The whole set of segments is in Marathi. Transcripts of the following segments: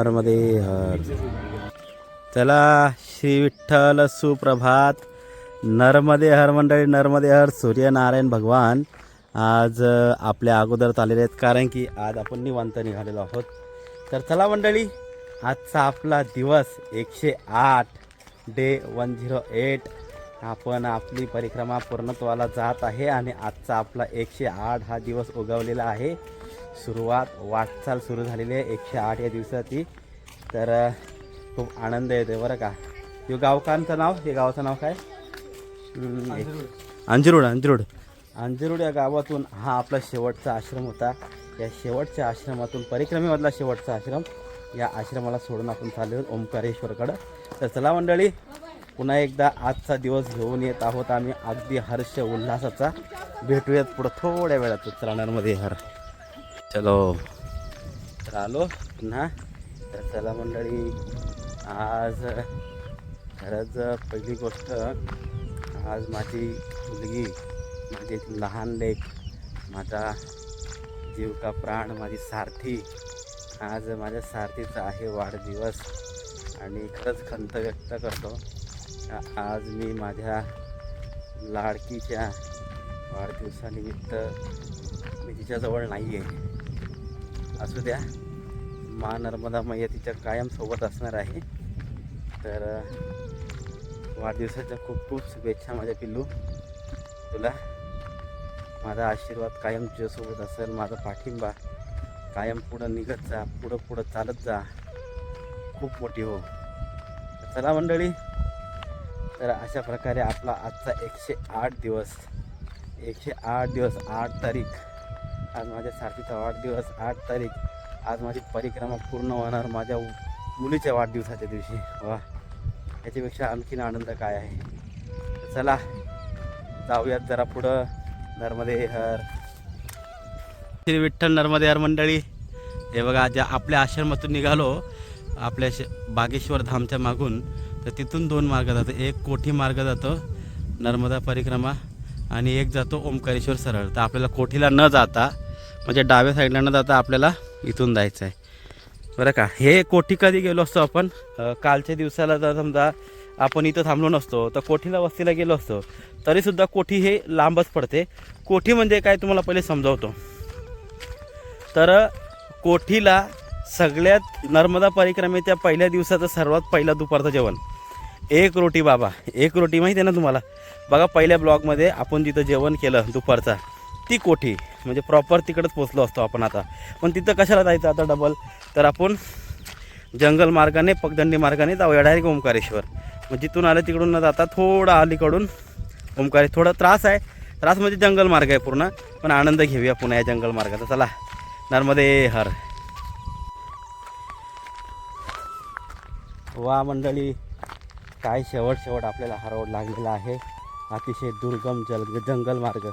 नर्मदे हर. चला श्री विठ्ठल सुप्रभात. नर्मदे हर मंडळी, नर्मदे हर. सूर्यनारायण भगवान आज आपल्या अगोदर आलेले आहेत, कारण की आज आपण निवांत निघालेलो आहोत. तर चला मंडळी, आजचा आपला दिवस 108 डे 108. आपण आपली परिक्रमा पूर्णत्वाला जात आहे आणि आजचा आपला 108 हा दिवस उगवलेला आहे. सुरुवात वाटचाल सुरू झालेली आहे 108 या दिवसाची. तर खूप आनंद येतो बरं का. हे गावकांचं नाव, हे गावाचं नाव काय? अंजरूड. अंजरूड अंजरूड या गावातून हा आपला शेवटचा आश्रम होता. या शेवटच्या आश्रमातून, परिक्रमेमधला शेवटचा आश्रम, या आश्रमाला सोडून आपण चाललो ओंकारेश्वरकडं. तर चला मंडळी, पुन्हा एकदा आजचा दिवस घेऊन येत आहोत आम्ही अगदी हर्ष उल्हासाचा. भेटूयात पुढं थोड्या वेळात. चला नर्मदे हर. चलो, तर आलो पुन्हा. तर चला मंडळी, आज खरंच पहिली गोष्ट, आज माझी मुलगी, माझी लहान लेक, माझा जीव का प्राण, माझी सारथी, आज माझ्या सारथीचा आहे वाढदिवस. आणि खरंच खंत व्यक्त करतो, आज मी माझ्या लाडकीच्या वाढदिवसानिमित्त मी तिच्याजवळ नाही आहे. असू द्या, मा नर्मदा मैया तिच्या कायम सोबत असणार आहे. तर वाढदिवसाच्या खूप खूप शुभेच्छा माझ्या पिल्लू. तुला माझा आशीर्वाद कायम तुझ्यासोबत असेल, माझा पाठिंबा कायम. पुढं निघत जा, पुढं पुढं चालत जा, खूप मोठी हो. चला मंडळी, तर अशा प्रकारे आपला आजचा 108 दिवस, 108 दिवस, 8 तारीख, आज माझ्या सारथीचा वाढदिवस, 8 तारीख. आज माझी परिक्रमा पूर्ण होणार माझ्या मुलीच्या वाढदिवसाच्या दिवशी. वा, याच्यापेक्षा आणखीन आनंद काय आहे. चला जाऊयात जरा पुढं. नर्मदे हर. श्री विठ्ठल नर्मदे हर मंडळी. हे बघा, ज्या आपल्या आश्रमातून निघालो आपल्या बागेश्वर धामच्या मागून, तर तिथून 2 मार्ग जातो. एक कोठी मार्ग जातो नर्मदा परिक्रमा, आणि एक जातो ओंकारेश्वर सरळ. तर आपल्याला कोठीला न जाता, म्हणजे डाव्या साईडला न जाता आपल्याला इथून जायचं आहे बरं का. हे कोठी कधी गेलो असतो आपण, कालच्या दिवसाला जर समजा आपण इथं थांबलो नसतो तर कोठीला वस्तीला गेलो असतो, तरीसुद्धा कोठी हे लांबच पडते. कोठी म्हणजे काय तुम्हाला पहिले समजावतो. तर कोठीला सगळ्यात नर्मदा परिक्रमेच्या पहिल्या दिवसाचं सर्वात पहिला दुपारचं जेवण 1 रोटी बाबा. 1 रोटी माहिती आहे ना तुम्हाला. बघा, पहिल्या ब्लॉगमध्ये आपण जिथं जेवण केलं दुपारचा, ती कोठी म्हणजे प्रॉपर तिकडंच पोचलो असतो आपण आता. पण तिथं कशाला जायचं आता डबल, तर आपण जंगल मार्गाने, पगदंडी मार्गाने जाऊया डायरेक्ट ओंकारेश्वर. मग जिथून आलं तिकडून न जाता थोडं अलीकडून ओंकारेश्वर. थोडा त्रास आहे, त्रास म्हणजे जंगल मार्ग आहे पूर्ण, पण आनंद घेऊया पुन्हा या जंगल मार्गाचा. चला नर्मदे हर. वा मंडळी, काय शेवट आपल्याला हा रोड लागलेला आहे. अतिशय दुर्गम जंगल मार्ग.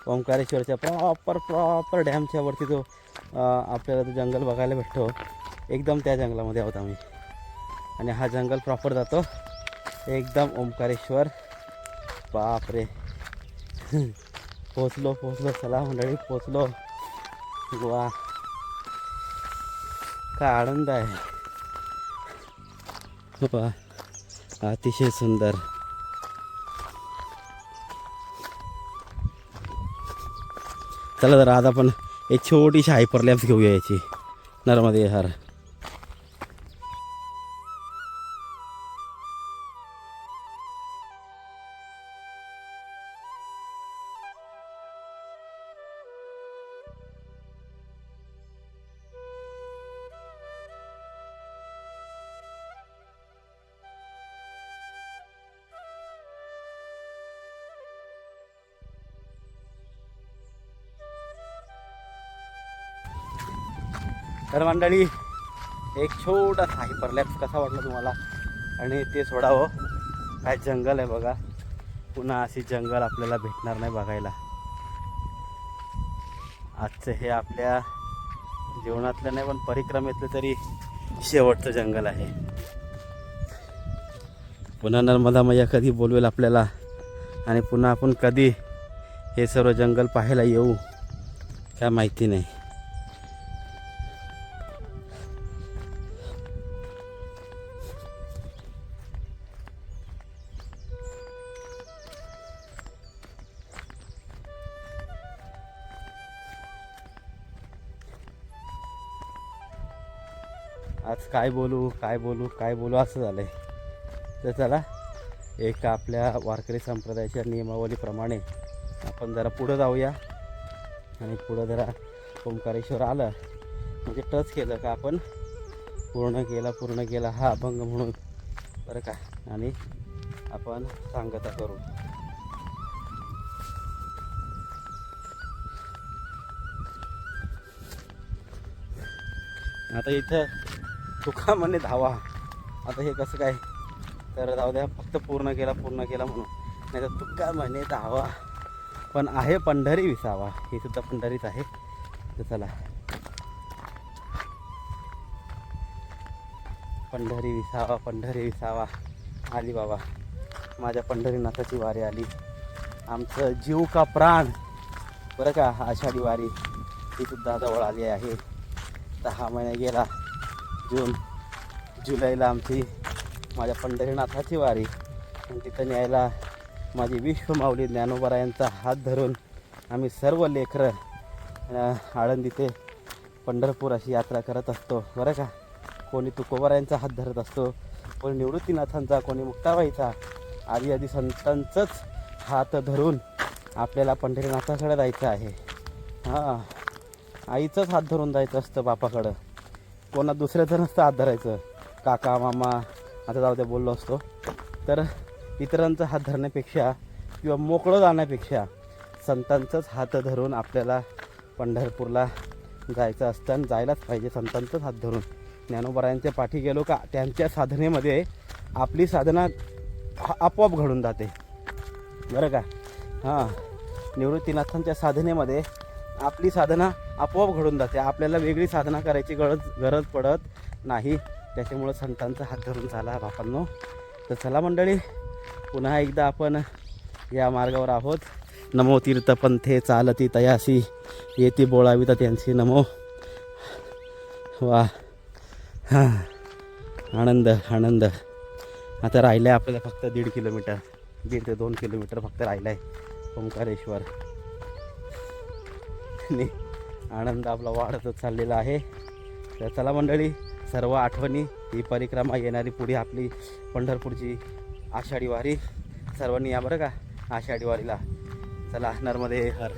ओंकारेश्वरच्या प्रॉपर डॅमच्या वरती जो आपल्याला तो जंगल बघायला भेटतो, एकदम त्या जंगलामध्ये आहोत आम्ही. आणि हा जंगल प्रॉपर जातो एकदम ओंकारेश्वर. बापरे, पोचलो. चला मंडळी, पोचलो. वा, काय आनंद आहे. वा, अतिशय सुंदर. चला जरा आज आपण एक छोटीशी हायपरलॅप्स घेऊया याची. नर्मदे हर. तर मंडळी, एक छोटासा हायपरलॅप्स कसा वाटला तुम्हाला, आणि ते सोडावं. काय जंगल आहे बघा. पुन्हा अशी जंगल आपल्याला भेटणार नाही बघायला. आजचं हे आपल्या जीवनातलं नाही, पण परिक्रमेतलं तरी शेवटचं जंगल आहे. पुन्हा नर्मदा मैया कधी बोलवेल आपल्याला, आणि पुन्हा आपण कधी हे सर्व जंगल पाहायला येऊ काय माहिती नाही. आज काय बोलू काय बोलू काय बोलू असं झालं आहे. तर चला एक आपल्या वारकरी संप्रदायाच्या नियमावलीप्रमाणे आपण जरा पुढं जाऊया आणि पुढं जरा ओंकारेश्वर आलं म्हणजे टच केलं का आपण पूर्ण केला हा अभंग म्हणून बरं का. आणि आपण सांगता करू. आता इथं तुका म्हणे धावा. आता हे कसं काय तर जाऊ द्या, फक्त पूर्ण केला म्हणून, नाही तर तुका म्हणे धावा. पण आहे पंढरी विसावा, ही सुद्धा पंढरीच आहे. तर चला पंढरी विसावा आली बाबा. माझ्या पंढरीनाथाची वारी आली. आमचं जीव का प्राण बरं का आषाढी वारी ही सुद्धा जवळ आली आहे. 10 महिने गेला. जुलैला आमची माझ्या पंढरीनाथाची वारी. आणि तिथं न्यायला माझी विश्वमाऊली ज्ञानोबरायांचा हात धरून आम्ही सर्व लेकरं आळंदी ते पंढरपूर अशी यात्रा करत असतो बरं का. कोणी तुकोबरायांचा हात धरत असतो, कोणी निवृत्तीनाथांचा, कोणी मुक्ताबाईचा, आदी संतांचंच हात धरून आपल्याला पंढरीनाथाकडे जायचं आहे. हां, आईचंच हात धरून जायचं असतं बापाकडं. कोणा दुसऱ्याचं नसतं हात धरायचं. काका मामा आता जाऊ द्या बोललो असतो. तर इतरांचा हात धरण्यापेक्षा किंवा मोकळं जाण्यापेक्षा संतांचंच हात धरून आपल्याला पंढरपूरला जायचं असतं. आणि जायलाच पाहिजे संतांचंच हात धरून. ज्ञानोबरायांच्या पाठी गेलो का त्यांच्या साधनेमध्ये आपली साधना आपोआप घडून जाते बरं का. हां, निवृत्तीनाथांच्या साधनेमध्ये आपली साधना आपोआप घडून जाते. आपल्याला वेगळी साधना करायची गरज पडत नाही. त्याच्यामुळं संतांचा हात धरून चाला बापांनो. तर चला मंडळी, पुन्हा एकदा आपण या मार्गावर आहोत. नमो तीर्थपंथे चालती तयासी, येती बोळाविता त्यांची नमो. वा, हां, आनंद. आता राहिलं आहे आपल्याला फक्त 1.5 किलोमीटर, 1.5 ते 2 किलोमीटर फक्त राहिलं आहे ओंकारेश्वर. आणि आनंद आपला वाढतच चाललेला आहे. तर चला मंडळी, सर्व आठवणी ही परिक्रमा येणारी पुढे आपली पंढरपूरची आषाढी वारी. सर्वांनी या बरं का आषाढी वारीला. चला नर्मदे हर.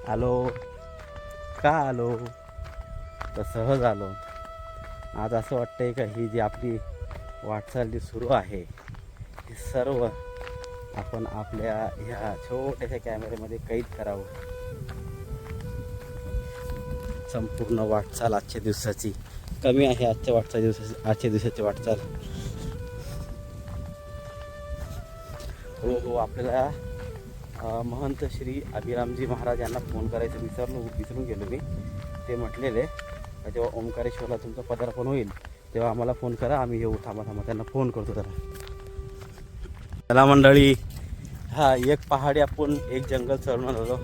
आलो का आलो तर सहज आलो. आज असं वाटतंय का ही जी आपली वाटचाल जी सुरू आहे हे सर्व आपण आपल्या ह्या छोट्याशा कॅमेऱ्यामध्ये कैद करावं. संपूर्ण वाटचाल आजच्या दिवसाची कमी आहे. आजच्या दिवसाची वाटचाल. हो, आपल्याला महंत श्री अभिरामजी महाराज यांना फोन करायचं विसरून गेलो मी. ते म्हटलेले जेव्हा ओंकारेश्वरला तुमचं पदार्पण होईल तेव्हा आम्हाला फोन करा, आम्ही येऊ. थांबा त्यांना फोन करतो जरा. चला मंडळी, हा एक पहाडी आपण एक जंगल चढून आलो.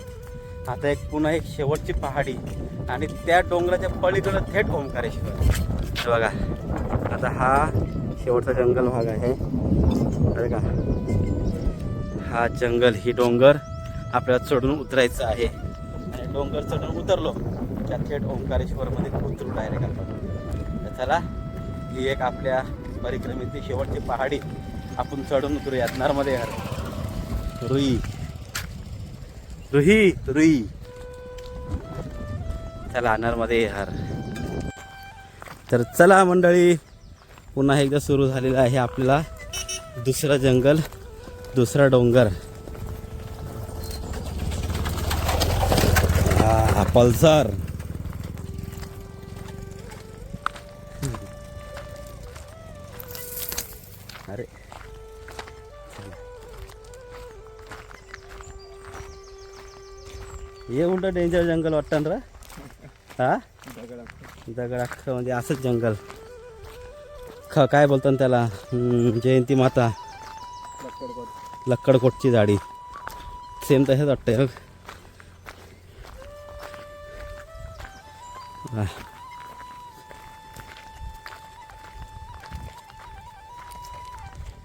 आता पुन्हा एक शेवटची पहाडी आणि त्या डोंगराच्या पलीकडं थेट ओंकारेश्वर बघा. आता हा शेवटचा जंगल भाग आहे बरं का. हा जंगल, ही डोंगर आपल्याला चढून उतरायचं आहे. आणि डोंगर चढून उतरलो त्या थेट ओंकारेश्वरमध्ये उतरू डायरेक्ट आपण. तर चला, ही एक आपल्या परिक्रमेची शेवटची पहाडी आपण चढून उतरूयात. नर्मदे हर. रुही चला नर्मदे हर. तर चला मंडळी, पुन्हा एकदा सुरू झालेलं आहे आपल्याला दुसरं जंगल, दुसरा डोंगर. हा पल्सर. अरे हे उलट डेंजर जंगल वाटतं ना. हा दगड अख्खं म्हणजे असंच जंगल. काय बोलतात त्याला, जयंती माता लक्कडकोटची झाडी सेम तसंच वाटतंय.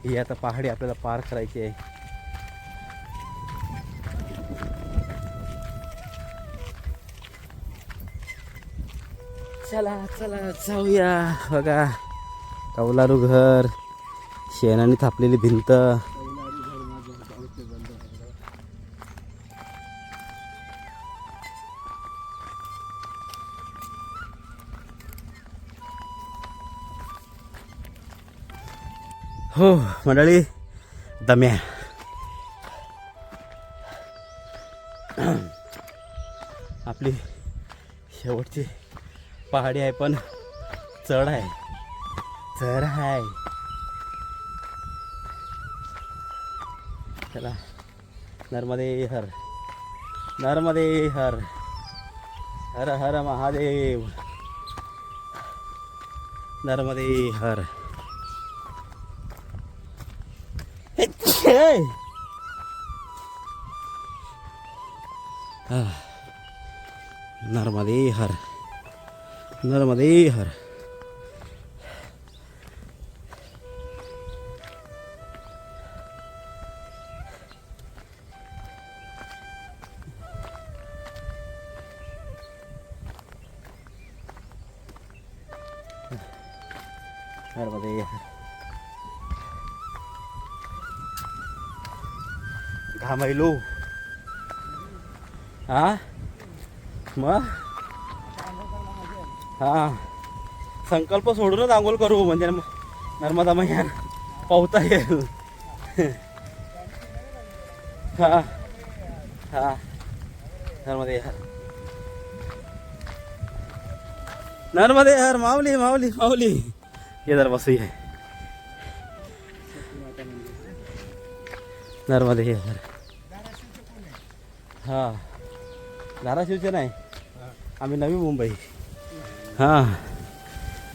ही आता पहाडी आपल्याला पार करायची आहे. चला चला जाऊया. बघा कौलारू घर, शेणाने थापलेली भिंत. हो मंडळी, दम्या. आपली शेवटची पहाडी आहे, पण चढ आहे, चढ आहे. चला नर्मदे हर, नर्मदे हर, हर हर महादेव, नर्मदे हर. नर्मदे हर, नर्मदे हर. नर्मदे हर. घामायलो. हा मग हा संकल्प सोडूनच आंघोळ करू, म्हणजे नर्मदा मैया पावता येईल. हा हा नर्मदे हर, नर्मदे हर. माऊली माऊली माऊली, ये जर बसूया. नर्मदे हर. हा धाराशिवचे नाही, आम्ही नवी मुंबई. हां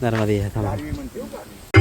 नर्मदे हर.